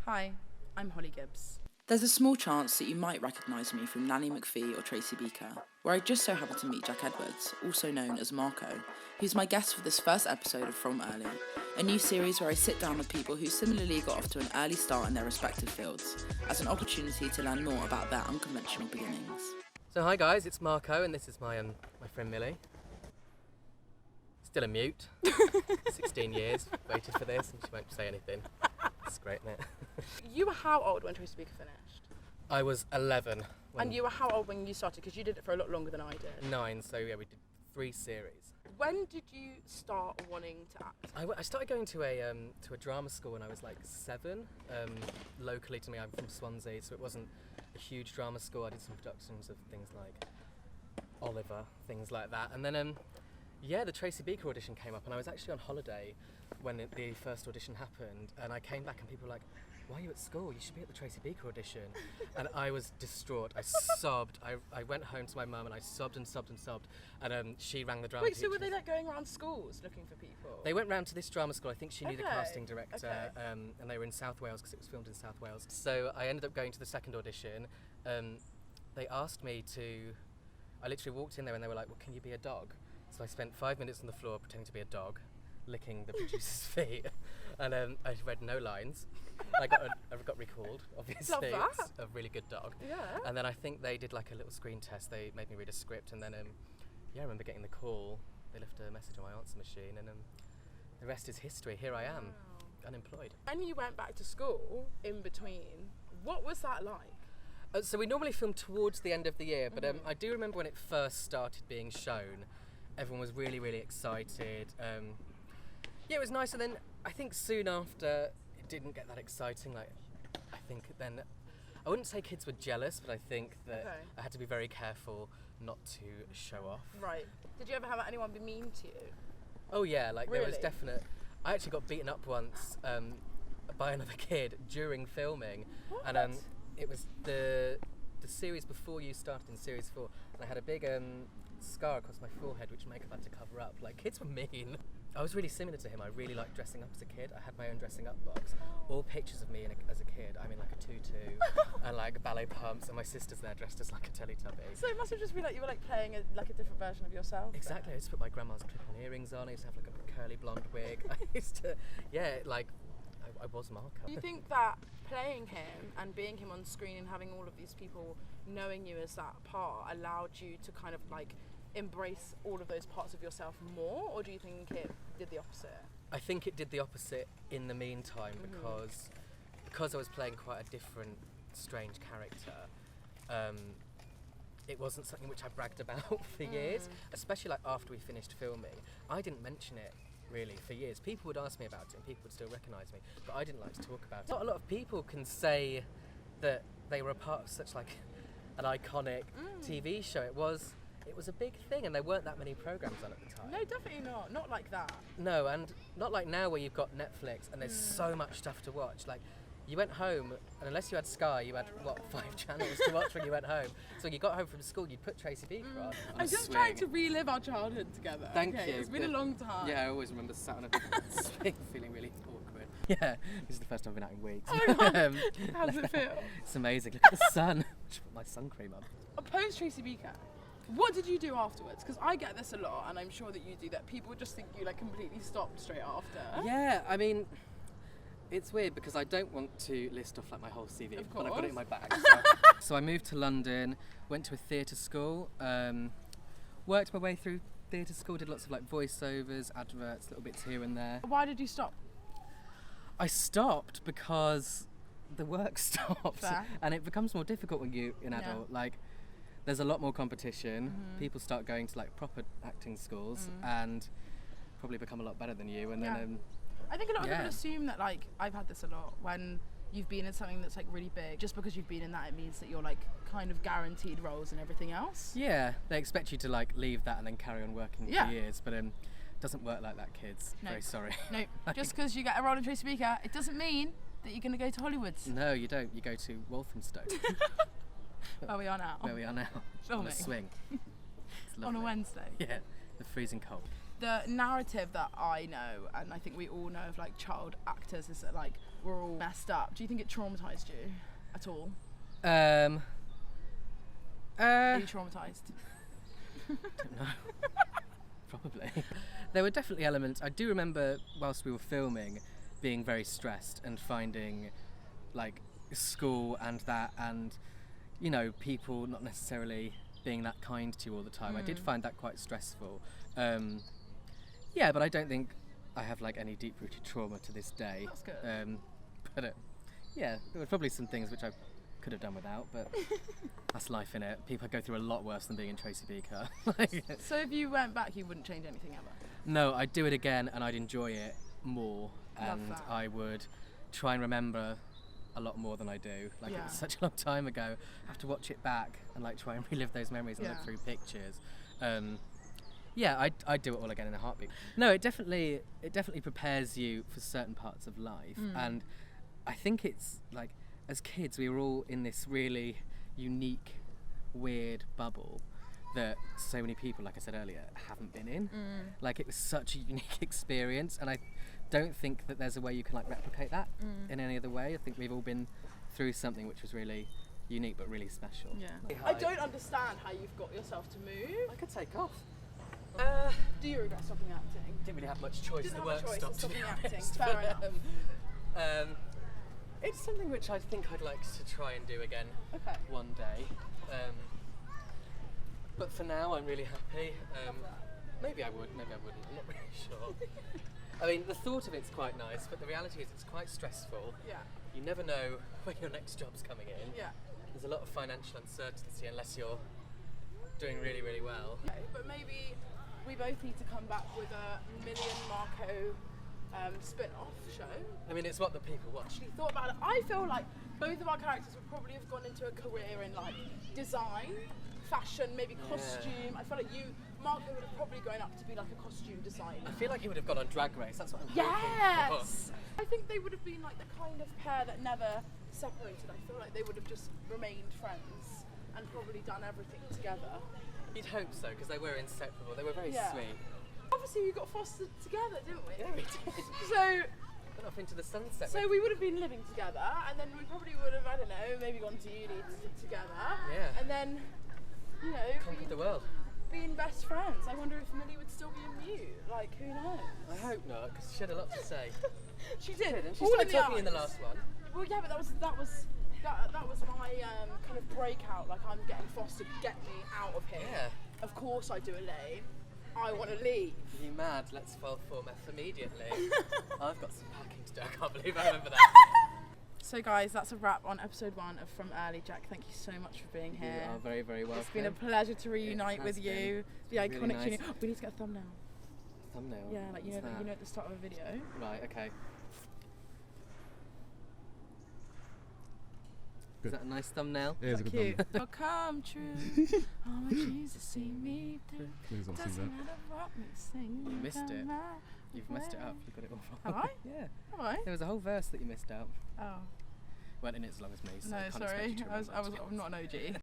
Hi, I'm Holly Gibbs. There's a small chance that you might recognise me from Nanny McPhee or Tracy Beaker, where I just so happened to meet Jack Edwards, also known as Marco, who's my guest for this first episode of From Early, a new series where I sit down with people who similarly got off to an early start in their respective fields, as an opportunity to learn more about their unconventional beginnings. So hi guys, it's Marco and this is my friend Millie. Still a mute. 16 years, waited for this and she won't say anything. It's great, isn't it? You were how old when Tracy Beaker finished? I was 11. And you were how old when you started? Because you did it for a lot longer than I did. 9, so yeah, we did 3 series. When did you start wanting to act? I started going to a drama school when I was like 7. Locally to me, I'm from Swansea, so it wasn't a huge drama school. I did some productions of things like Oliver, things like that. And then the Tracy Beaker audition came up and I was actually on holiday when the first audition happened, and I came back and people were like, why are you at school? You should be at the Tracy Beaker audition. And I was distraught. I sobbed. I went home to my mum and I sobbed and sobbed and sobbed. And she rang the drama teacher. Wait, so were they like going around schools looking for people? They went round to this drama school. I think she knew the casting director, Okay. and they were in South Wales because it was filmed in South Wales. So I ended up going to the second audition. They asked me to, I literally walked in there and they were like, well, can you be a dog? So I spent 5 minutes on the floor pretending to be a dog, licking the producer's feet, and I read no lines. I got recalled, obviously. Love that. It's a really good dog. Yeah. And then I think they did like a little screen test. They made me read a script, and then I remember getting the call. They left a message on my answer machine, and the rest is history. Here I am, unemployed. When you went back to school in between, what was that like? So we normally film towards the end of the year, but I do remember when it first started being shown, everyone was really, really excited. Yeah, it was nice, and then I think soon after it didn't get that exciting. Like, I think then, I wouldn't say kids were jealous, but I think that I had to be very careful not to show off. Right. Did you ever have anyone be mean to you? Oh yeah, like there was Really? definite. I actually got beaten up once by another kid during filming, What? and it was the series before you started in series 4, and I had a big scar across my forehead which makeup had to cover up. Like, kids were mean. I was really similar to him. I really liked dressing up as a kid. I had my own dressing up box, all pictures of me as a kid. I'm in like a tutu and like ballet pumps, and my sister's there dressed as like a Teletubby. So it must have just been like you were like playing a different version of yourself. Exactly. I used to put my grandma's clip-on earrings on. I used to have like a curly blonde wig. I used to, I was Marco. Do you think that playing him and being him on screen and having all of these people knowing you as that part allowed you to kind of like embrace all of those parts of yourself more, or do you think it did the opposite? I think it did the opposite in the meantime, because I was playing quite a different, strange character. It wasn't something which I bragged about for years, especially like after we finished filming. I didn't mention it really for years. People would ask me about it and people would still recognise me, but I didn't like to talk about it. Not a lot of people can say that they were a part of such like an iconic TV show. It was a big thing, and there weren't that many programmes on at the time. No, definitely not. Not like that. No, and not like now where you've got Netflix and there's so much stuff to watch. Like, you went home, and unless you had Sky, you had, 5 channels to watch when you went home. So when you got home from school, you'd put Tracy Beaker on. I'm just trying to relive our childhood together. Thank okay? you. It's been a long time. Yeah, I always remember sat on a swing feeling really awkward. Yeah, this is the first time I've been out in weeks. Oh my God. How does it feel? It's amazing. Look at the sun. I should put my sun cream on. Post Tracy Beaker, what did you do afterwards? Because I get this a lot, and I'm sure that you do that. People just think you like completely stopped straight after. Yeah, I mean, it's weird because I don't want to list off like my whole CV, Of but I've got course. it in my bag. So I moved to London, went to a theatre school, worked my way through theatre school, did lots of like voiceovers, adverts, little bits here and there. Why did you stop? I stopped because the work stopped. Fair. And it becomes more difficult when you're an adult. Like, there's a lot more competition. People start going to like proper acting schools and probably become a lot better than you. And then I think a lot of people assume that, like, I've had this a lot, when you've been in something that's like really big, just because you've been in that, it means that you're like kind of guaranteed roles and everything else. Yeah, they expect you to like leave that and then carry on working for years, but doesn't work like that, kids. No. Very sorry. No, just because you get a role in Tracy Beaker, it doesn't mean that you're going to go to Hollywood. No, you don't. You go to Walthamstow. Where we are now. Where we are now. On Filming. a swing. It's On a lovely. Wednesday. Yeah, the freezing cold. The narrative that I know, and I think we all know of like child actors, is that like were all messed up. Do you think it traumatised you at all? Are you traumatised? Don't know. Probably. There were definitely elements. I do remember whilst we were filming being very stressed and finding like school and you know, people not necessarily being that kind to you all the time. I did find that quite stressful. Yeah, but I don't think I have like any deep-rooted trauma to this day. That's good. But yeah, there were probably some things which I could have done without, but that's life, innit? People go through a lot worse than being in Tracy Beaker. So if you went back, you wouldn't change anything ever? No, I'd do it again and I'd enjoy it more. Love And that. I would try and remember a lot more than I do. Like it was such a long time ago. I have to watch it back and like try and relive those memories and look through pictures. Yeah, I'd do it all again in a heartbeat. No, it definitely prepares you for certain parts of life. And I think it's like, as kids, we were all in this really unique, weird bubble that so many people, like I said earlier, haven't been in. Like it was such a unique experience, and I don't think that there's a way you can like replicate that in any other way. I think we've all been through something which was really unique but really special. Yeah. I don't understand how you've got yourself to move. I could take off. Do you regret stopping acting? Didn't really have much choice. Didn't The have work much choice stopped. in stopping To be acting. honest. Fair enough. It's something which I think I'd like to try and do again one day. But for now, I'm really happy. Maybe I would, maybe I wouldn't. I'm not really sure. I mean, the thought of it's quite nice, but the reality is it's quite stressful. Yeah. You never know when your next job's coming in. Yeah. There's a lot of financial uncertainty unless you're doing really, really well. Okay, but maybe we both need to come back with a Million Marco spin-off show. I mean, it's what the people watch. Actually thought about it. I feel like both of our characters would probably have gone into a career in like design, fashion, maybe costume. I feel like Marco would have probably grown up to be like a costume designer. I feel like he would have gone on Drag Race. That's what I'm hoping for. Yes! I think they would have been like the kind of pair that never separated. I feel like they would have just remained friends and probably done everything together. You'd hope so, because they were inseparable. They were very sweet. Obviously we got fostered together, didn't we? Yeah, we did. So Went off into the sunset. So we would have been living together, and then we probably would have, I don't know, maybe gone to uni together. Yeah. And then, you know, Conquered the world. being best friends. I wonder if Millie would still be a mute. Like, who knows? I hope not, because she had a lot to say. She did. And she All started in the talking in the eyes. last one. Well, yeah, but that was my kind of breakout. Like, I'm getting fostered. Get me out of here. Yeah. Of course I do, Elaine. I want to leave. Are you mad? Let's file for meth immediately. I've got some packing to do. I can't believe I remember that. So guys, that's a wrap on episode 1 of From Early. Jack, thank you so much for being here. You are very, very welcome. It's been a pleasure to reunite has with you. The Really iconic nice. tune. We need to get a thumbnail. Thumbnail? Yeah, like you What's know that? at the start of a video. Right, okay. Is that a nice thumbnail? It is a Is that good cute? thumbnail. Oh, come true. Oh, my Jesus, see me through. Please don't sing Doesn't that. matter what we sing. You missed it. come out You've messed it up. You've got it all Have wrong. I? Yeah. Have I? There was a whole verse that you missed out. Oh. Weren't in it as long as me, so I No, can't expect sorry. you to I was remember, to be I'm not an OG.